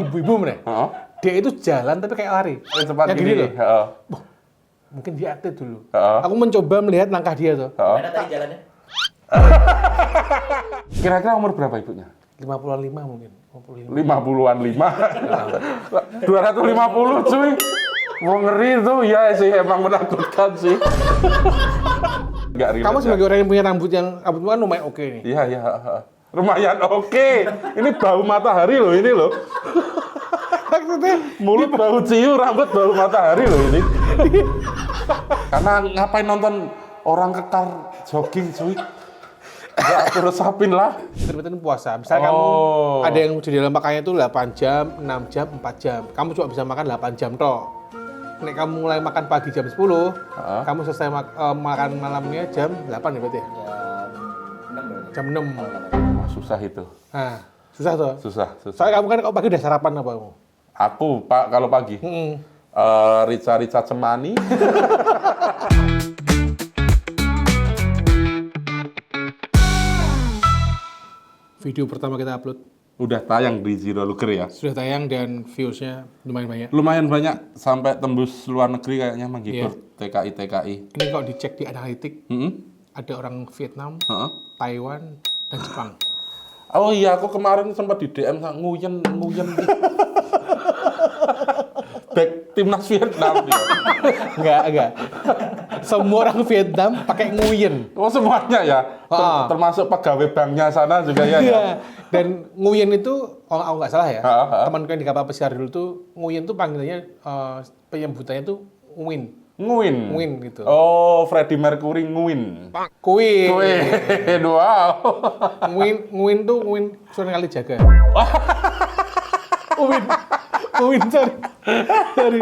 ibu-ibu mana? Dia itu jalan tapi kayak lari. Cepat yang gini loh. Mungkin dia aktif dulu. Aku mencoba melihat langkah dia tuh. Mana tadi jalannya? Kira-kira umur berapa ibunya? 55 mungkin. 55. 50-an 5. 250 cuy. Mau ngeri tuh, ya sih emang menakutkan sih. Nggak relate, Kamu sebagai orang yang punya rambut kan lumayan oke nih. Iya, iya. Lumayan oke. Ini bau matahari loh ini loh. Maksudnya Mulut bau ciu, rambut bau matahari loh ini. Karena ngapain nonton orang kekar jogging cuy. Nggak aku resapin lah. intermittent puasa. Misalnya kamu ada yang di dalam makannya itu 8 jam, 6 jam, 4 jam. Kamu cuma bisa makan 8 jam toh. Nek kamu mulai makan pagi jam 10, kamu selesai makan malamnya jam 8 ya berarti ya? Jam 6. Wah, susah itu. Nah, susah tuh. Susah. Soalnya kamu kan kalau pagi udah sarapan apa kamu? Aku, Pak, kalau pagi. Rica cemani. Video pertama kita upload Udah tayang di Zero Luger ya. sudah tayang dan views-nya lumayan banyak. Lumayan banyak sampai tembus luar negeri kayaknya menghibur TKI. Ini kalau dicek di analitik, Mm-mm. ada orang Vietnam, Heeh. Taiwan, dan Jepang. Oh iya, aku kemarin sempat di DM nguyen. Back timnas Vietnam dia. Enggak. Semua orang Vietnam pakai nguyen. Oh semuanya ya, termasuk pegawai banknya sana juga ya. Iya. Dan nguyen itu, kalau aku nggak salah ya, Ha. temanku yang di kapal pesiar dulu tuh, nguyen tuh panggilannya, penyebutannya tuh nguin. Nguin. Nguin gitu. Oh, Freddie Mercury nguin. Kuin. Wow. Nguin tuh nguin Sunan Kalijaga. Nguin, sorry.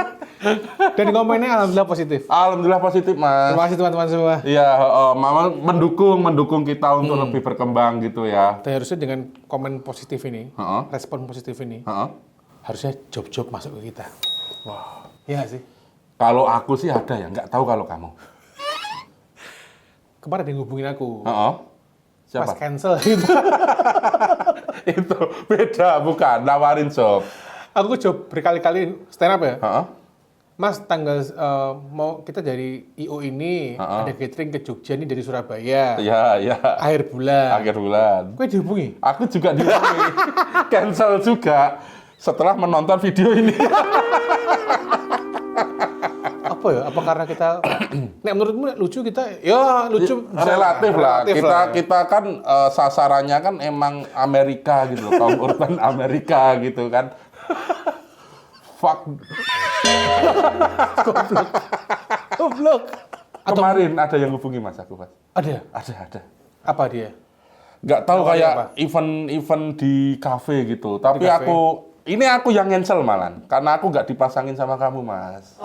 Dan komennya alhamdulillah positif. Alhamdulillah positif, Mas. Terima kasih teman-teman semua. Iya, Mama mendukung kita untuk lebih berkembang gitu ya. Dan harusnya dengan komen positif ini, Heeh. respon positif ini, Heeh. harusnya job-job masuk ke kita. Wah, iya nggak sih? Kalau aku sih ada ya, nggak tahu kalau kamu. Kemarin ada yang hubungin aku, Heeh. pas Siapa? cancel gitu. Itu beda, bukan nawarin job. Aku job berkali-kali stand up ya. Heeh. Mas, mau kita dari IO ini, ada catering ke Jogja nih dari Surabaya. Iya. Akhir bulan. Akhir bulan. Gue dihubungi. Aku juga dihubungi. Cancel juga setelah menonton video ini. Apa ya? Apa karena kita, nek menurutmu lucu kita? Ya lucu. Relatif lah. Kita kan sasarannya kan emang Amerika gitu loh. Kaum urban Amerika gitu kan. Fuck. Goblok. Kemarin ada yang hubungi Mas aku, Mas. Ada. Ada. Apa dia? Nggak tahu Nawarin kayak apa? event di kafe gitu. Tapi Di kafe? ini aku yang cancel malan karena aku nggak dipasangin sama kamu, Mas.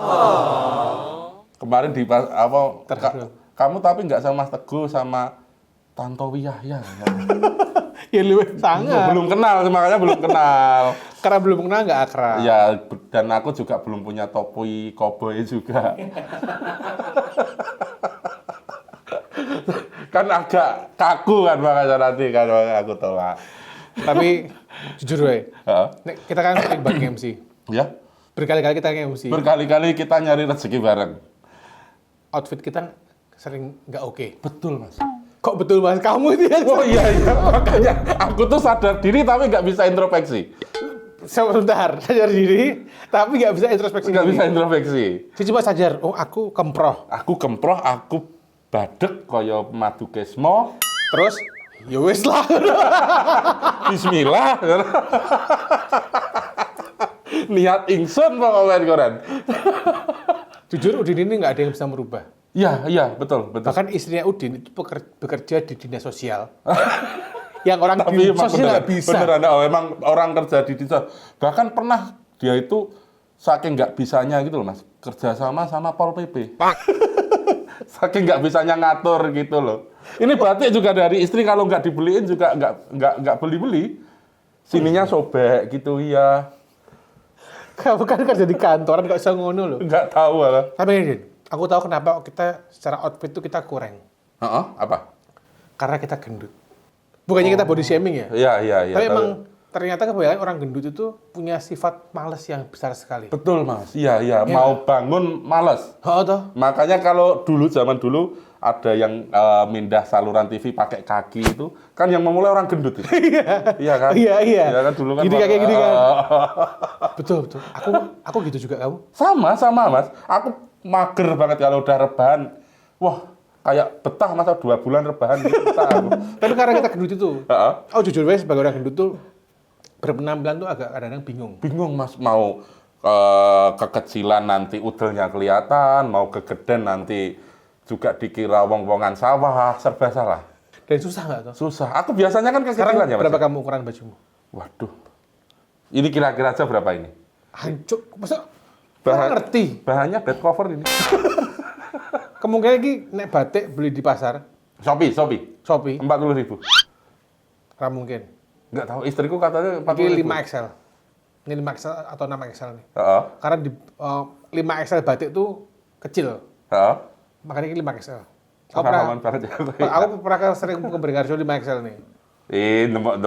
Kemarin Terharu. kamu tapi nggak sama Mas Teguh sama Tantowi Yahya. Ya lu sangat. Belum kenal, makanya belum kenal. Karena belum kenal nggak akrab. Ya, dan aku juga belum punya topi koboi juga. Kan agak kaku kan makanya nanti kan aku tolak. Tapi jujur we, Heeh. kita kan sering bagi MC. Ya, Berkali-kali kita MC. berkali-kali kita nyari rezeki bareng. Outfit kita sering nggak oke. Betul, Mas. Kok betul Mas? Kamu itu yang Oh iya, makanya aku tuh sadar diri tapi nggak bisa introspeksi. sebentar sadar diri, tapi nggak bisa introspeksi. Nggak diri. bisa introspeksi. Saya coba sadar, oh aku kemproh. Aku kemproh, aku badek kaya madu kesmo. Terus, ya wis lah. Bismillah. Niat ingsun pokoknya koran. Jujur Udin ini nggak ada yang bisa merubah. Iya, betul. Bahkan istrinya Udin itu bekerja di dinas sosial. Yang orang Tapi di emang sosial nggak bisa. beneran, emang orang kerja di desa. Bahkan pernah dia itu saking nggak bisanya gitu loh, Mas. Kerja sama Pol PP. Saking nggak bisanya ngatur gitu loh. Ini batik juga dari istri, kalau nggak dibeliin juga nggak beli-beli. Sininya sobek gitu, iya. Kamu kan kerja di kantoran kok bisa ngono loh. Nggak tahu lah. Tapi ini, Din, aku tahu kenapa kita secara outfit itu kita kurang. Apa? Karena kita gendut. Bukannya kita body shaming ya. Iya. Tapi ternyata kebanyakan orang gendut itu punya sifat malas yang besar sekali. Betul Mas, iya. Mau bangun males. Toh. Makanya kalau zaman dulu ada yang mindah saluran TV pakai kaki itu, kan yang memulai orang gendut itu. Iya kan? Iya. Iya kan dulu kan. Gini kayak gini kan. Betul. Aku gitu juga kamu. Sama Mas. Aku mager banget kalau udah rebahan. Wah, kayak betah masa 2 bulan rebahan gitu betah aku. Tapi karena kita gendut itu, oh jujur aja sebagai orang gendut tuh berpenampilan tuh agak kadang-kadang bingung. Bingung Mas, mau kekecilan nanti udelnya kelihatan, mau kegedean nanti juga dikira wong-wongan sawah, serba salah. Dan susah nggak tuh? Susah. Aku biasanya kan Sekarang kekecilan ya Mas. berapa kamu ukuran bajumu? Waduh. Ini kira-kira aja berapa ini? Hancur. Masa ngerti? Bahannya bed cover ini. Kemungkinan ini nek batik beli di pasar, Shopee. Shopee, 40.000. nggak mungkin. Enggak tahu, istriku katanya Ini 40.000. 5XL. Ini 5XL atau 6XL nih. Heeh. Karena di 5XL batik tuh kecil. Heeh. Makanya ini 5XL. Pengalaman banget ya. Aku pernah sering ke Beringharjo 5XL nih. Demok.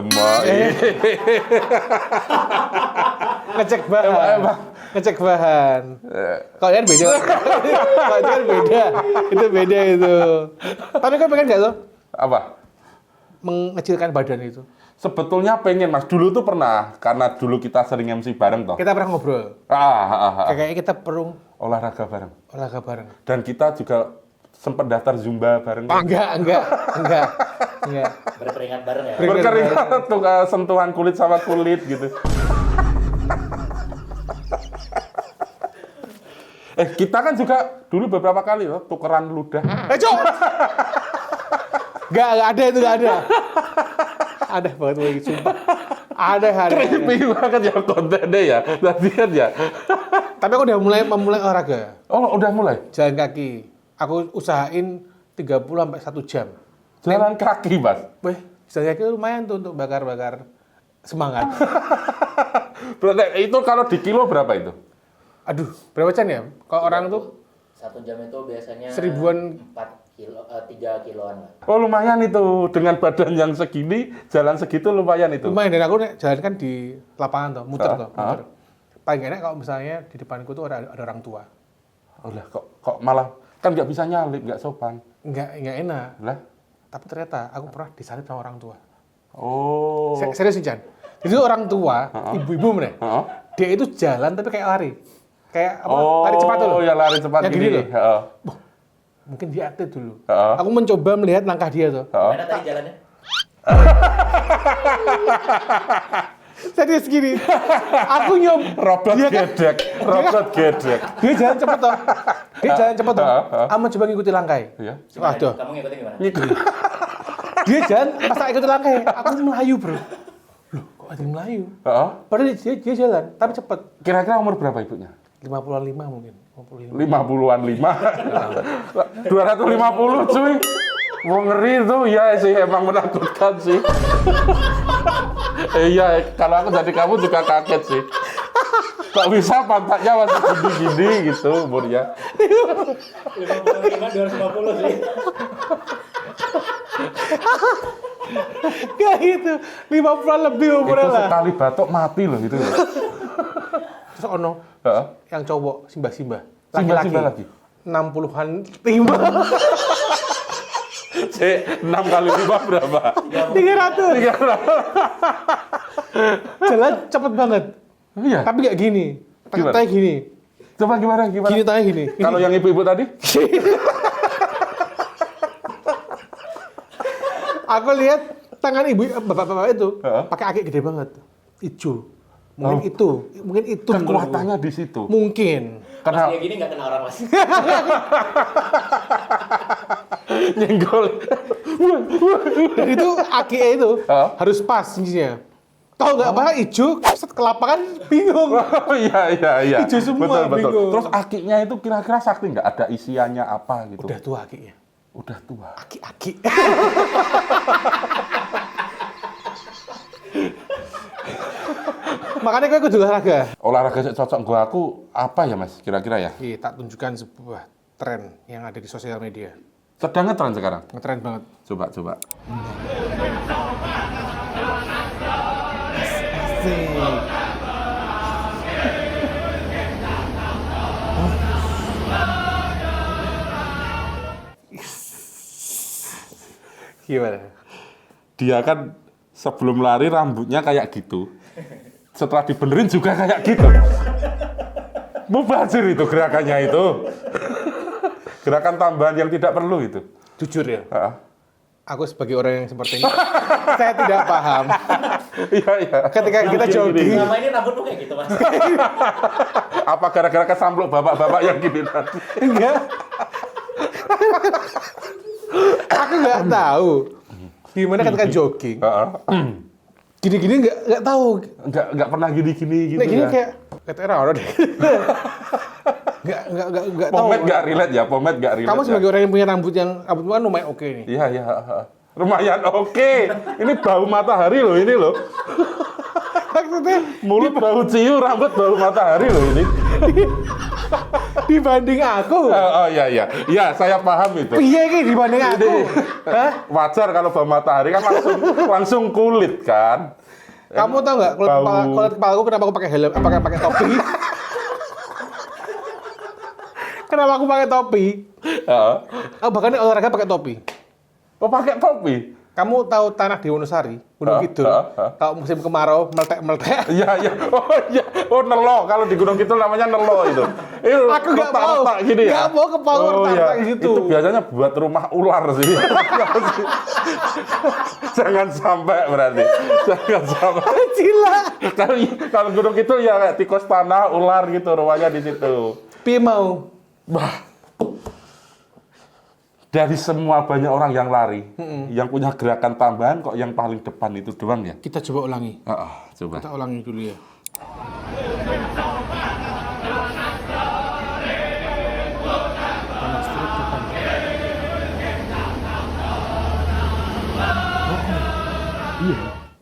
Ngecek bahan. Kalau yang beda. Kalau itu kan beda. Itu beda itu. Tapi kan pengen nggak tuh Apa? mengecilkan badan itu? Sebetulnya pengen Mas. Dulu tuh pernah, karena dulu kita sering MC bareng toh. Kita pernah ngobrol. Kayaknya kita perlu Olahraga bareng. olahraga bareng. Dan kita juga sempat daftar Zumba bareng. Enggak. Berkeringat bareng ya? Berkeringat tuh sentuhan kulit sama kulit gitu. Kita kan juga dulu beberapa kali loh tukeran ludah. Cok! Enggak ada. Ada banget lagi, sumpah. Ada. Creepy banget ya kontennya ya. Latihan ya. Tapi aku udah memulai olahraga. Oh, udah mulai? Jalan kaki. Aku usahain 30 sampai 1 jam. Jalan kaki, Mas. Weh, jalan kaki lumayan tuh untuk bakar semangat. Berarti itu kalau di kilo berapa itu? Aduh, berapa jam ya? Kalau orang tuh 1 jam itu biasanya seribuan. 3 kiloan lah. Oh, lumayan itu. Dengan badan yang segini, jalan segitu lumayan itu. Lumayan, dan aku jalan kan di lapangan tuh, muter. Paling enak kalau misalnya di depanku tuh ada orang tua. Oh lah, kok malah kan nggak bisa nyalip, nggak sopan. Enggak enak. Lah? Tapi ternyata aku pernah disalip sama orang tua. Oh. Serius nih, Chan. Jadi orang tua, ibu-ibu mana? Dia itu jalan tapi kayak lari. Kayak apa? Lari cepat tuh loh. Oh, ya lari cepat yang gini. loh. Mungkin dia atlet dulu. Aku mencoba melihat langkah dia tuh. Gimana tadi jalannya? Serius gini. Aku Robot gedek. Dia jalan cepet toh. Aku coba ngikuti langkah. Iya. Waduh. Kamu ngikutin gimana? Dia jalan pas tak ikuti langkah. Aku melayu, Bro. Loh, kok ada yang melayu? Padahal dia jalan, tapi cepet. Kira-kira umur berapa ibunya? 55 mungkin. 50-an 5. 250 cuy. Mau ngeri tuh, ya sih emang menakutkan sih. Iya, kalau aku jadi kamu juga kaget sih. Kok bisa pantatnya masih gini-gini gitu umurnya. 55, 250 sih. Kayak gitu, 50-an lebih umurnya Itu lah. sekali batuk mati loh itu. Terus ono yang cowok simba-simba. Simba lagi. 60-an 5. Cek, 6 kali 5 berapa? 300. Jalan cepet banget. Iya. Tapi nggak gini. Gimana? Tanya gini. Coba gimana? Gini tanya gini. Kalau yang ibu-ibu tadi? Aku lihat tangan ibu bapak-bapak itu pakai aki gede banget. Ijo. Mungkin itu. Kekuatannya di situ. Mungkin. Pas dia gini nggak kena orang mas. Nyenggol. Dan itu aki itu harus pas cincinnya. Tahu nggak apa ijo, set kelapakan bingung. Oh iya. Hijau semua, betul. bingung. Terus akinya itu kira-kira sakti nggak? Ada isiannya apa gitu? Udah tua akinya. Udah tua. Aki. Makanya gue kudu olahraga. Olahraga yang cocok gua aku apa ya Mas? Kira-kira ya? Tak tunjukkan sebuah tren yang ada di sosial media. Sedang ngetren sekarang. Ngetren banget. Coba. Asik. Gimana? Dia kan sebelum lari rambutnya kayak gitu. Setelah dibenerin juga kayak gitu. Mubazir itu gerakannya itu. Gerakan tambahan yang tidak perlu itu. Jujur ya, Heeh. aku sebagai orang yang seperti ini, saya tidak paham. Iya, iya. Ketika kita jogging, Selama ini rambutmu kayak gitu, Mas. Apa gara-gara kesampluk bapak-bapak yang gini tadi? enggak. Aku nggak tahu gimana ketika jogging. Heeh. Gini-gini nggak tahu. Nggak pernah gini-gini gitu Nah, gini ya. kayak orang deh. Nggak tahu. Pomade nggak relate ya, pomade nggak relate. Kamu ya? sebagai orang yang punya rambutmu kan lumayan oke nih. Iya, iya. Lumayan oke. Ini bau matahari loh ini loh. Maksudnya Mulut bau ciu, rambut bau matahari loh ini. dibanding aku. Oh iya, iya. Iya, saya paham itu. Iya ini dibanding aku. Hah? Wajar kalau bau matahari kan langsung kulit kan. Kamu tahu nggak kulit kepala aku kenapa aku pakai helm, pakai topi? Kenapa aku pakai topi? Heeh. Oh, bahkan olahraga pakai topi. Oh pakai topi? Kamu tahu tanah di Wonosari, Gunung Kidul? Kalau musim kemarau meletek-meletek. Iya, iya. Oh iya. Oh nelo. Kalau di Gunung Kidul namanya nelo itu. Itu Aku nggak mau. retak-retak gini ya. Nggak mau kepala retak-retak gitu. Itu biasanya buat rumah ular sih. Jangan sampai berarti. Jangan sampai. Cila. Kalau Gunung Kidul ya kayak tikus tanah, ular gitu rumahnya di situ. Pi mau. Bah. Dari semua banyak orang yang lari, yang punya gerakan tambahan kok yang paling depan itu doang ya? Kita coba ulangi. Coba. Kita ulangi dulu ya. Iya.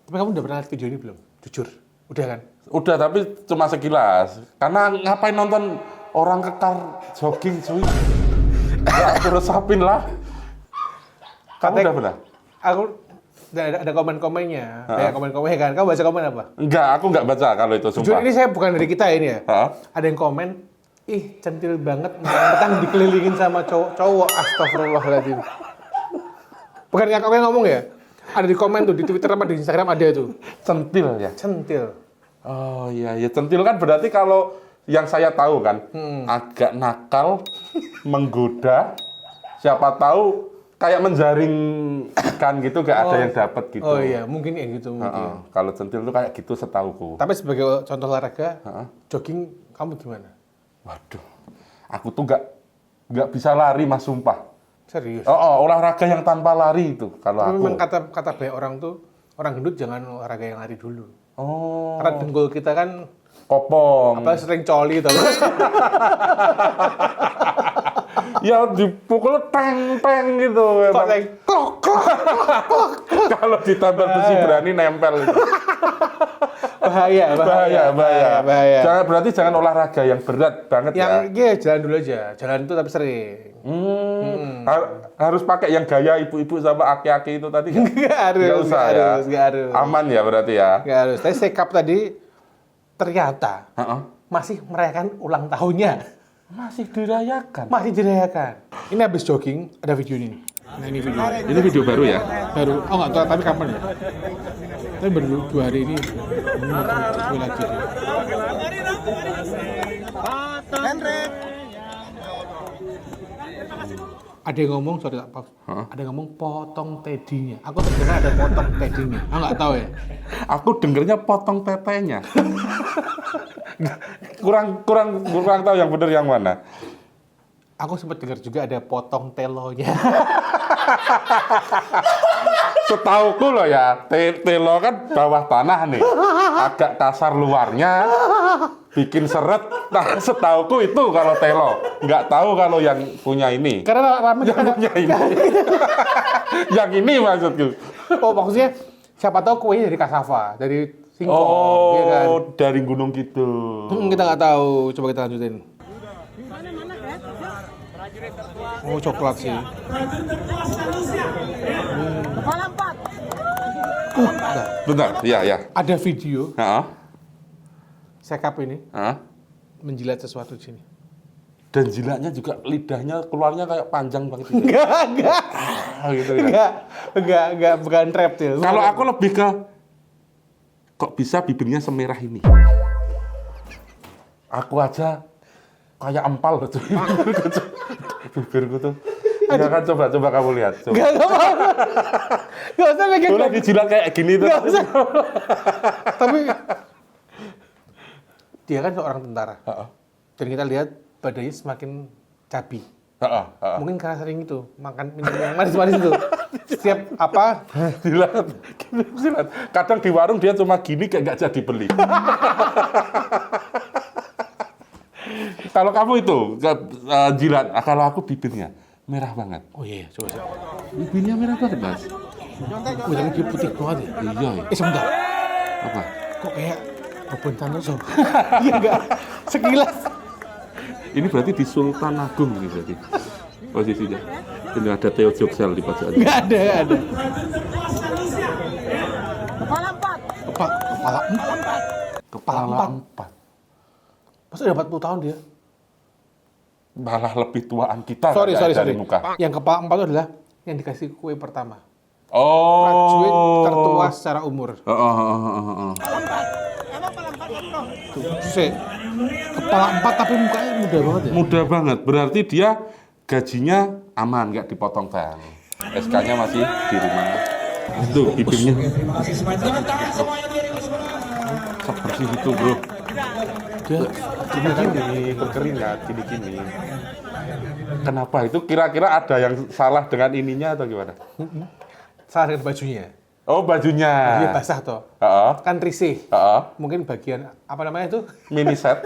Tapi kamu udah pernah lihat video ini belum? Jujur. Udah kan? Udah, tapi cuma sekilas. Karena ngapain nonton orang kekar jogging cuy? Ya aku resapin lah. Kamu udah pernah? Aku ada komen-komennya. Ada komen-komennya kan. Kamu baca komen apa? Enggak, aku nggak baca kalau itu Jujur sumpah. ini saya bukan dari kita ini ya. Hah? Ada yang komen, ih centil banget, mentang dikelilingin sama cowok. Astagfirullahaladzim. Bukan yang kau yang ngomong ya? Ada di komen tuh, di Twitter sama di Instagram ada tuh. Centil ya? Centil. Oh iya, ya centil kan berarti kalau yang saya tahu kan, agak nakal, menggoda, siapa tahu kayak menjaring ikan gitu, gak ada yang dapat gitu. Oh iya, mungkin ya gitu. Mungkin. Kalau centil tuh kayak gitu setauku. Tapi sebagai contoh olahraga, jogging kamu gimana? Waduh, aku tuh nggak bisa lari mas sumpah. Serius? Olahraga yang tanpa lari itu kalau Tapi aku. memang kata banyak orang tuh, orang gendut jangan olahraga yang lari dulu. Oh, Karena dengkul kita kan, kopong. apalagi sering coli tau. Ya dipukul teng gitu. Kok emang. sering klok, klok. Kalau ditambal besi berani nempel. Itu. Bahaya. Jangan berarti jangan olahraga yang berat banget Yang ya. jalan dulu aja. Jalan itu tapi sering. Harus pakai yang gaya ibu-ibu sama aki-aki itu tadi. Nggak harus, nggak harus. Aman ya berarti ya. Nggak harus. Tapi sekap tadi ternyata Heeh. masih merayakan ulang tahunnya. Masih dirayakan. Masih dirayakan. Ini habis jogging, ada video ini. Nah ini video. Ini video baru ya? Baru. Oh nggak tahu, tapi kapan ya? Tapi baru 2 hari ini. Coba lagi. Ada yang ngomong, sorry tak pause. Ada yang ngomong potong tedinya. Aku terdengar ada potong tedinya. Ah nggak tahu ya. Aku dengernya potong tetenya. kurang tahu yang benar yang mana. Aku sempat dengar juga ada potong telonya. Setauku loh ya, telo kan bawah tanah nih, agak kasar luarnya, bikin seret. Nah, setauku itu kalau telo, nggak tahu kalau yang punya ini. Karena ramai Yang punya ini, yang ini maksudku. Oh maksudnya siapa tahu kuenya dari kasava, dari singkong, Oh, iya kan? dari Gunung Kidul. Kita nggak tahu. Coba kita lanjutin. Oh coklat sih. Bentar. Bentar, ya. Ada video Heeh. sekap ini Heeh. menjilat sesuatu di sini. Dan jilatnya juga lidahnya keluarnya kayak panjang banget gitu. Enggak. Gitu ya. Enggak, bukan reptil. Kalau aku lebih ke kok bisa bibirnya semerah ini? Aku aja kayak empal loh cuy. Bibirku tuh. Ya kan coba kamu lihat. Coba. Enggak usah bikin. Boleh dijilat kayak gini tuh. Enggak usah. Tapi dia kan seorang tentara. Heeh. Dan kita lihat badannya semakin cabi. Heeh. Mungkin karena sering itu makan minum yang manis-manis itu. Setiap apa? Jilat. Kadang di warung dia cuma gini kayak nggak jadi beli. Kalau kamu itu jilat, kalau aku bibirnya merah banget. Oh iya, coba. Bibirnya merah banget, Mas. Wih, tapi dia putih banget ya. Iya. Sebentar. Apa? Kok kayak Robin Santoso? Iya enggak? Sekilas. Ini berarti di Sultan Agung ini berarti posisinya. Ini ada Theo Joksel di pojokan. Enggak ada. Kepala 4. Kepala 4. Masa udah 40 tahun dia? Malah lebih tuaan kita Sorry. dari muka. Yang kepala 4 itu adalah yang dikasih kue pertama. Oh. Prajurit tertua secara umur. Oh. Tuh, sih. Kepala 4 tapi mukanya muda banget ya? Mudah banget. Berarti dia gajinya aman, nggak dipotong bank. SK-nya masih di rumah. Itu bibirnya. Seperti itu, bro. Dia Gini, berkeringat, gini. Kenapa? Itu kira-kira ada yang salah dengan ininya atau gimana? salah dengan bajunya. Oh, bajunya. Dia basah toh. Heeh. Kan risih. Heeh. Mungkin bagian apa namanya itu? Mini set.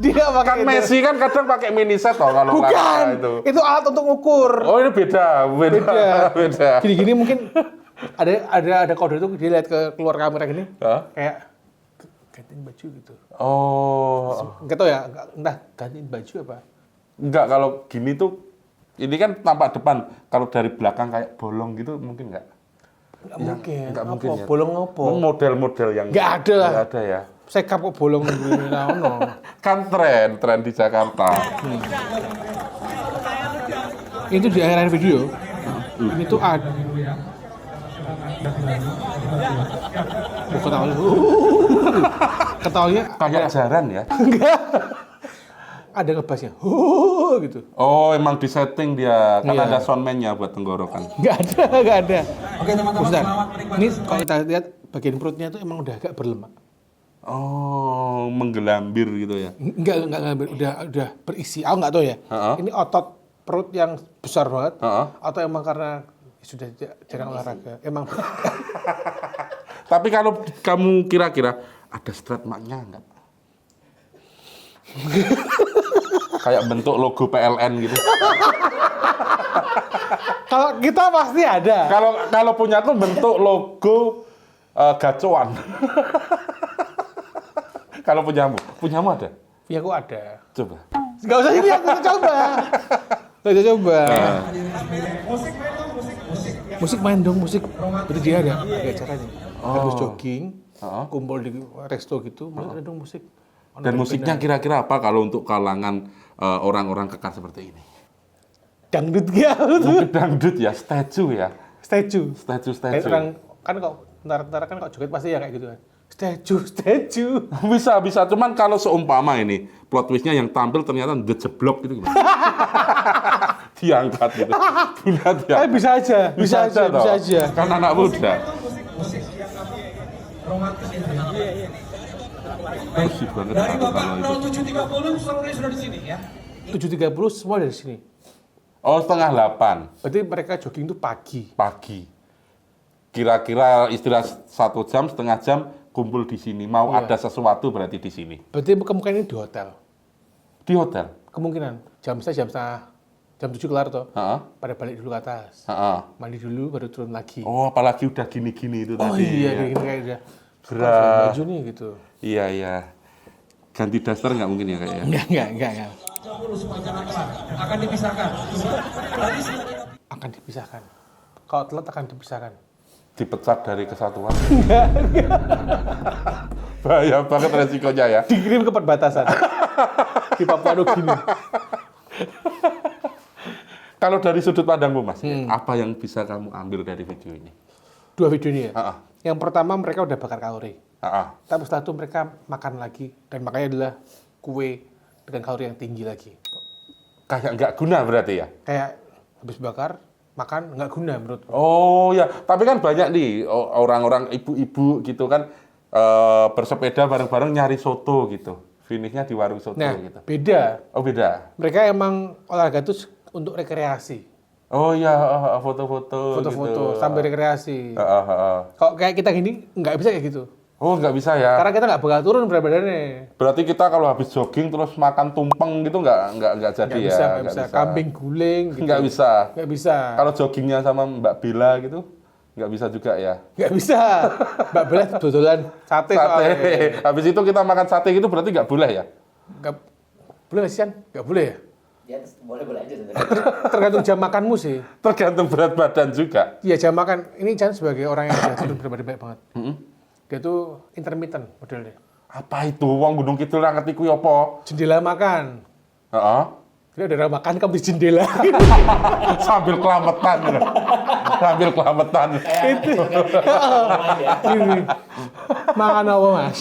Dia pakai Kan itu. Messi kan kadang pakai mini set toh kalau Bukan. olahraga itu. Itu alat untuk ngukur. Oh, ini beda. Gini-gini mungkin ada kode itu dia lihat ke keluar kamera gini. Hah? Kayak gantiin baju gitu. Oh. Enggak tahu ya, entah gantiin baju apa. Enggak, kalau gini tuh ini kan tampak depan. Kalau dari belakang kayak bolong gitu mungkin enggak? Enggak mungkin. Enggak Apa? mungkin ya. Bolong apa? Model-model yang Nggak ada lah. Nggak ada ya. Sekap kok bolong gini nah ono. Kan tren di Jakarta. Itu di akhir video. Ini tuh ada. Ketawanya Kayak jaran ya. ada ngebasnya. Gitu. Oh, emang di setting dia. Kan Iya. ada soundman-nya buat tenggorokan. Enggak ada. Oke teman-teman, Bentar. selamat menikmati. Ini kalau kita lihat bagian perutnya itu emang udah agak berlemak. Oh, menggelambir gitu ya. Enggak, udah berisi. Aku nggak tahu ya. Heeh. Ini otot perut yang besar banget. Heeh. Atau emang karena sudah jarang olahraga. Emang Tapi kalau kamu kira-kira ada strap marknya enggak? Kayak bentuk logo PLN gitu. kalau kita pasti ada. Kalau punya aku bentuk logo gacuan. Kalau punyamu ada? Ya aku ada. Coba. Enggak usah ini aku coba. Saya coba. Musik main dong, musik. Berarti dia ada acaranya. Habis jogging, kumpul di resto gitu, ada dong musik. Dan musiknya kira-kira apa kalau untuk kalangan orang-orang kekar seperti ini? Dangdut gitu. Mungkin dangdut ya, statue ya. Statue. Statue. Orang kan kok tentara kan kok joget pasti ya kayak gitu kan. Statue. Bisa. Cuman kalau seumpama ini, plot twist-nya yang tampil ternyata jeblok gitu gimana? Diangkat gitu. Bulat ya. Bisa aja. Kan anak muda. Musik banget Dari kalau Bapak itu. 0730 seluruhnya sudah di sini ya. 7.30 semua dari sini. Oh, 7:30 Berarti mereka jogging itu pagi. pagi. Kira-kira istirahat 1 jam, setengah jam kumpul di sini. Mau Iya. ada sesuatu berarti di sini. Berarti kemungkinan ini di hotel. Di hotel. Kemungkinan jam 7 kelar toh. Heeh. Pada balik dulu ke atas. Heeh. Mandi dulu baru turun lagi. Oh, apalagi udah gini-gini itu Oh tadi. iya, ya. kayak gini kayak dia. Gerah. Baju nih gitu. Iya. Ganti daster nggak mungkin ya kayaknya? Enggak. 30 sepanjang kelar akan dipisahkan. Akan dipisahkan. Kalau telat akan dipisahkan. Dipecat dari kesatuan. Bahaya banget resikonya ya. Dikirim ke perbatasan. Di Papua Nugini. Kalau dari sudut pandangmu Mas, apa yang bisa kamu ambil dari video ini? Dua video ini ya. Ah, Yang pertama mereka udah bakar kalori. ah. Tapi setelah itu mereka makan lagi. Dan makanya adalah kue dengan kalori yang tinggi lagi. Kayak nggak guna berarti ya? Kayak habis bakar, makan nggak guna menurutku. Oh ya, tapi kan banyak nih orang-orang ibu-ibu gitu kan bersepeda bareng-bareng nyari soto gitu. Finishnya di warung soto Nah, gitu. beda. Oh beda. Mereka emang olahraga itu untuk rekreasi. Oh iya, foto-foto. Foto-foto gitu. sambil rekreasi. Heeh. Kalau kayak kita gini, nggak bisa kayak gitu. Oh nggak bisa ya? Karena kita nggak bakal turun berat badannya. Berarti kita kalau habis jogging terus makan tumpeng gitu nggak jadi Nggak ya? bisa, nggak bisa. Kambing guling gitu. Nggak bisa. Nggak bisa. Kalau joggingnya sama Mbak Bella gitu nggak bisa juga ya? Nggak bisa. Mbak Bella dodolan sate soalnya. Habis itu kita makan sate gitu berarti nggak boleh ya? Nggak boleh nggak sih, Chan? Nggak boleh ya? Ya boleh-boleh aja sebenarnya. Tergantung jam makanmu sih. Tergantung berat badan juga. Iya, jam makan. Ini Chan sebagai orang yang sudah turun berat badan baik banget. Dia tuh intermittent modelnya. Apa itu? Wong Gunung Kidul ra ngerti kuwi apa? Jendela makan. Heeh. Jadi udah makan kamu di jendela. Sambil kelametan. Sambil kelametan. Itu. Ini. Makan apa, Mas?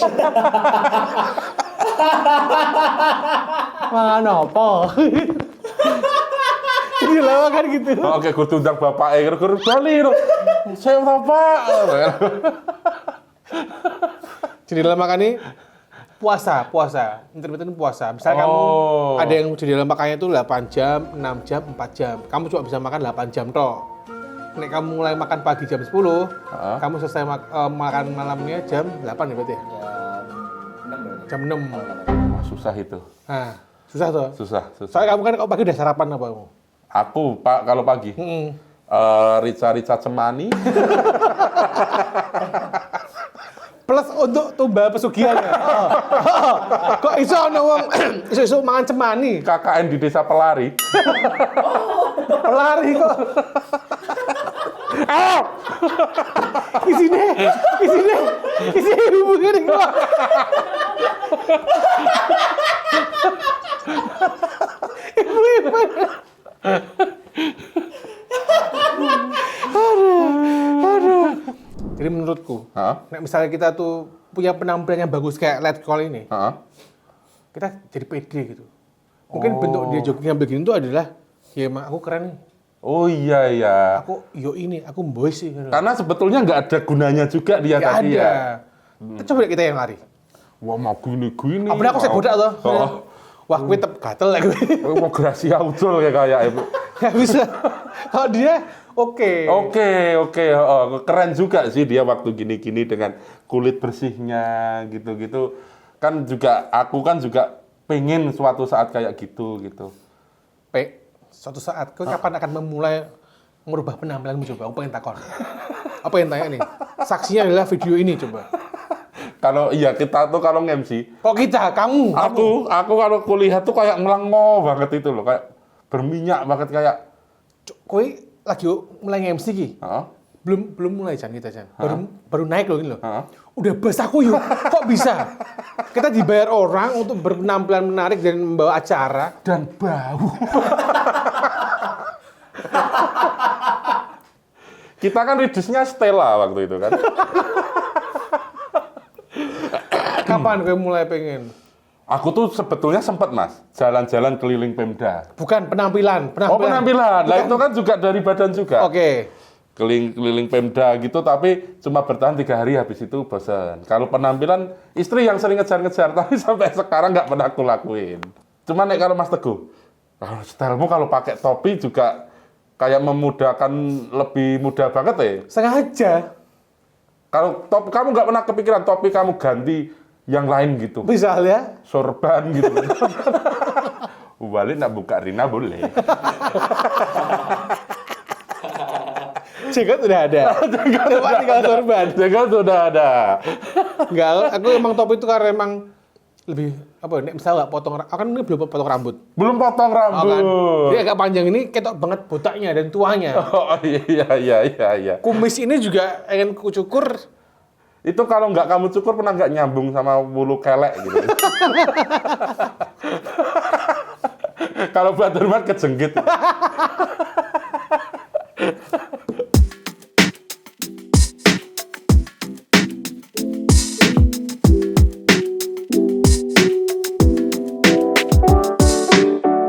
Makan apa? Jendela makan gitu. Oke, gue tundang bapake gur bali lho. Saya bapak. Jendela makan ini puasa. Intermittent puasa. Misalnya kamu ada yang jendela makannya itu 8 jam, 6 jam, 4 jam. Kamu cuma bisa makan 8 jam toh. Nek kamu mulai makan pagi jam 10, kamu selesai makan malamnya jam 8 ya berarti ya? Jam 6 berarti. Jam 6. Wah, susah itu. Nah, susah toh? Susah. Soalnya kamu kan kalau pagi udah sarapan apa kamu? Aku, Pak, kalau pagi. Rica-rica cemani. Plus untuk tumbal pesugihan ya. Kok iso ana wong iso mangan cemani? KKN di Desa Pelari. Pelari kok. Isine hubungan kok. Ibu. Aduh. Jadi menurutku, nek misalnya kita tuh punya penampilan yang bagus kayak Let Call ini, kita jadi pede gitu. Mungkin bentuk dia jogging yang begini tuh adalah, ya emang aku keren nih. Oh iya. Aku aku boy sih. Gitu. Karena sebetulnya nggak ada gunanya juga dia Nggak tadi ada. ya. Coba lihat kita yang lari. Wah mau gini. Apa aku bodak loh. Wah, gue tetep gatel lah gue. Mau Gracia Ucul kayak itu. Nggak bisa. Kalau dia, oke. Oke. Keren juga sih dia waktu gini-gini dengan kulit bersihnya gitu-gitu. Kan juga aku kan juga pengen suatu saat kayak gitu. Suatu saat, kau kapan akan memulai merubah penampilanmu coba? Aku pengen takon. Apa yang tanya nih? Saksinya adalah video ini coba. Kalau iya kita tuh kalau nge-MC. Kok kita? Kamu? Aku kalau kuliah tuh kayak melengo banget itu loh, kayak berminyak banget kayak. Kowe lagi mulai nge-MC ki? Belum mulai Chan kita Chan. Baru naik loh ini loh. Udah basah kuyup. Kok bisa? Kita dibayar orang untuk berpenampilan menarik dan membawa acara Dan bau. Kita kan reduce-nya Stella waktu itu kan. Kapan kowe mulai pengen? Aku tuh sebetulnya sempat Mas, jalan-jalan keliling Pemda. Bukan penampilan. Oh penampilan, lah itu kan juga dari badan juga. Oke. Keliling Pemda gitu, tapi cuma bertahan 3 hari habis itu bosan. Kalau penampilan, istri yang sering ngejar-ngejar, tapi sampai sekarang nggak pernah aku lakuin. Cuman kalau Mas Teguh, stylemu kalau pakai topi juga kayak memudahkan, lebih mudah banget ya. Sengaja. Kalau topi kamu nggak pernah kepikiran topi kamu ganti yang lain gitu, Misalnya, sorban gitu. Balik nak buka Rina boleh. jenggot udah ada. Coba tinggal sorban. Jangan sudah ada. Enggak, aku emang topi itu karena emang lebih apa? Nek misalnya potong, kan ini belum potong rambut. Belum potong rambut. Kan? Dia agak panjang ini ketok banget botaknya dan tuanya. Oh iya. Kumis ini juga ingin kucukur. Itu kalau nggak kamu cukur pernah nggak nyambung sama bulu kelek gitu? Kalau buat hormat kejenggit.